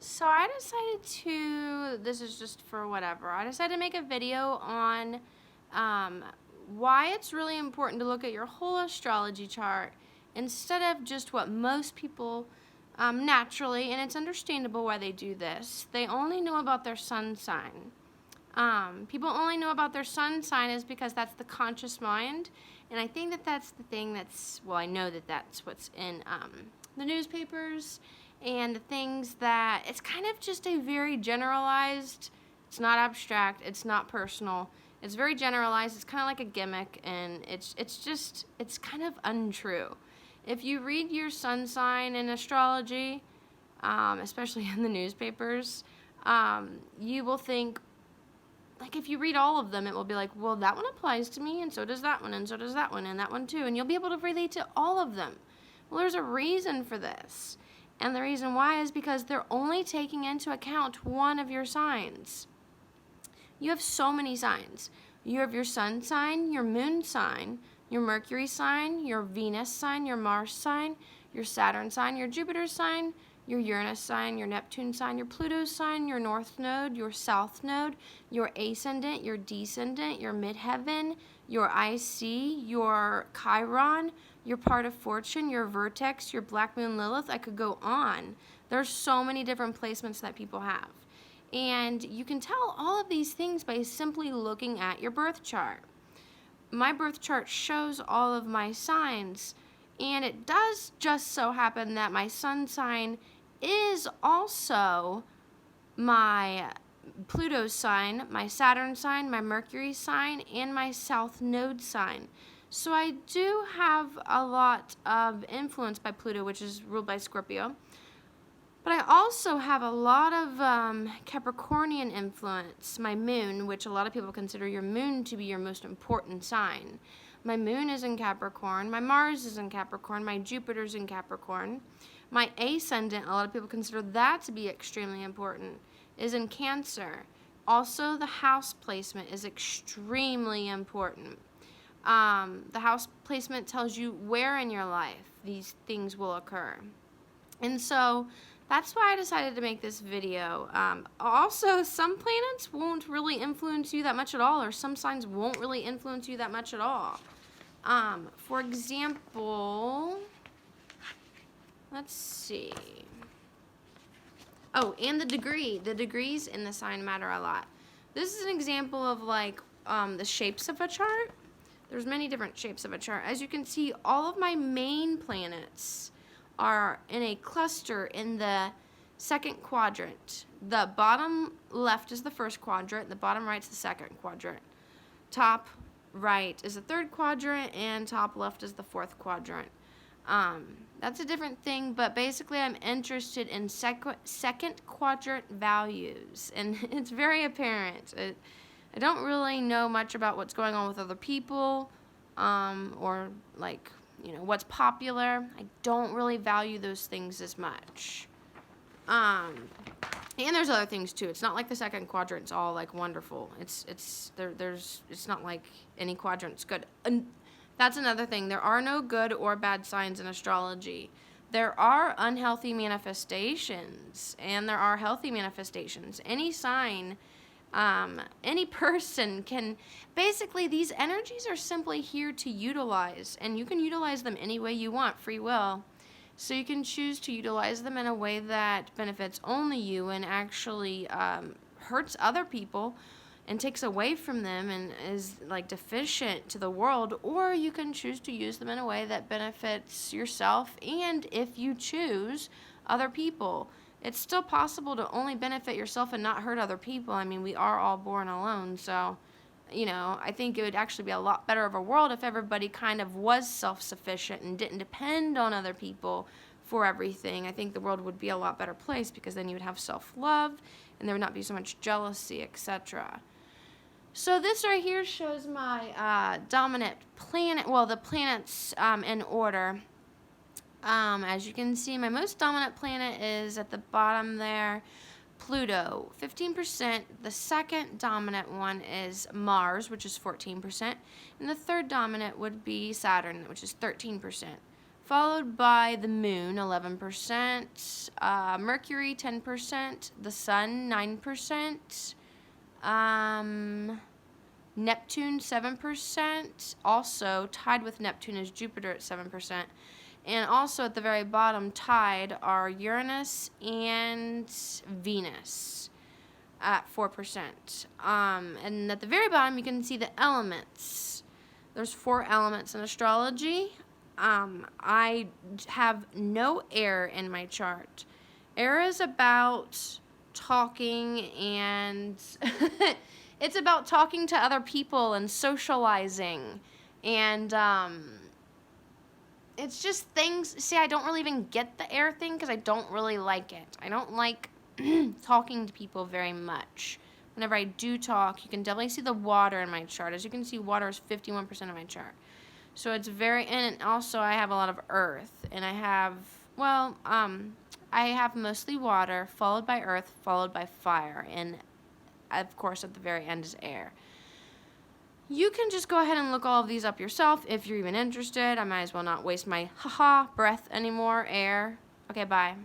So I decided this is just for whatever. I decided to make a video on um, why it's really important to look at your whole astrology chart instead of just what most people naturally, and it's understandable why they do this. They only know about their sun sign. People only know about their sun sign is because that's the conscious mind, and I think that that's the thing I know that that's what's in the newspapers and the things that it's kind of just a very generalized, it's not abstract, it's not personal, it's very generalized, it's kind of like a gimmick, and it's kind of untrue. If you read your sun sign in astrology, especially in the newspapers, you will think, like, if you read all of them, it will be like, well, that one applies to me, and so does that one, and so does that one, and that one too, and you'll be able to relate to all of them. Well, there's a reason for this, and the reason why is because they're only taking into account one of your signs. You have so many signs. You have your sun sign, your moon sign, your Mercury sign, your Venus sign, your Mars sign, your Saturn sign, your Jupiter sign, your Uranus sign, your Neptune sign, your Pluto sign, your North Node, your South Node, your Ascendant, your Descendant, your Midheaven, your IC, your Chiron, your Part of Fortune, your Vertex, your Black Moon Lilith. I could go on. There's so many different placements that people have. And you can tell all of these things by simply looking at your birth chart. My birth chart shows all of my signs, and it does just so happen that my sun sign is also my Pluto sign, my Saturn sign, my Mercury sign, and my South Node sign. So I do have a lot of influence by Pluto, which is ruled by Scorpio. But I also have a lot of Capricornian influence, my moon, which a lot of people consider your moon to be your most important sign. My moon is in Capricorn, my Mars is in Capricorn, my Jupiter's in Capricorn. My ascendant, a lot of people consider that to be extremely important, is in Cancer. Also, the house placement is extremely important. The house placement tells you where in your life these things will occur. And so that's why I decided to make this video. Also, some planets won't really influence you that much at all, or some signs won't really influence you that much at all. For example, let's see. Oh, and the degree. The degrees in the sign matter a lot. This is an example of the shapes of a chart. There's many different shapes of a chart. As you can see, all of my main planets are in a cluster in the second quadrant. The bottom left is the first quadrant, the bottom right is the second quadrant. Top right is the third quadrant, and top left is the fourth quadrant. That's a different thing, but basically I'm interested in second quadrant values, and it's very apparent. I don't really know much about what's going on with other people, or what's popular. I don't really value those things as much. And there's other things too. It's not like the second quadrant's all wonderful. It's not like any quadrant's good. And that's another thing. There are no good or bad signs in astrology. There are unhealthy manifestations, and there are healthy manifestations. Any sign, any person can, basically these energies are simply here to utilize, and you can utilize them any way you want, free will. So you can choose to utilize them in a way that benefits only you and actually hurts other people and takes away from them and is deficient to the world, or you can choose to use them in a way that benefits yourself and, if you choose, other people. It's still possible to only benefit yourself and not hurt other people. I mean, we are all born alone, so I think it would actually be a lot better of a world if everybody kind of was self-sufficient and didn't depend on other people for everything. I think the world would be a lot better place, because then you would have self-love and there would not be so much jealousy, etc. So this right here shows my dominant planet, well, the planets in order. As you can see, my most dominant planet is at the bottom there, Pluto, 15%. The second dominant one is Mars, which is 14%. And the third dominant would be Saturn, which is 13%. followed by the moon, 11%, Mercury, 10%, the sun, 9%, Neptune, 7%, also tied with Neptune is Jupiter at 7%, and also at the very bottom tied are Uranus and Venus at 4%. And at the very bottom you can see the elements. There's 4 elements in astrology. I have no air in my chart. Air is about talking and it's about talking to other people and socializing. And it's just things. See, I don't really even get the air thing because I don't really like it. I don't like talking to people very much. Whenever I do talk, you can definitely see the water in my chart. As you can see, water is 51% of my chart. So it's very, and also I have a lot of earth, and I have, well, I have mostly water, followed by earth, followed by fire, and of course at the very end is air. You can just go ahead and look all of these up yourself if you're even interested. I might as well not waste my breath anymore. Air. Okay, bye.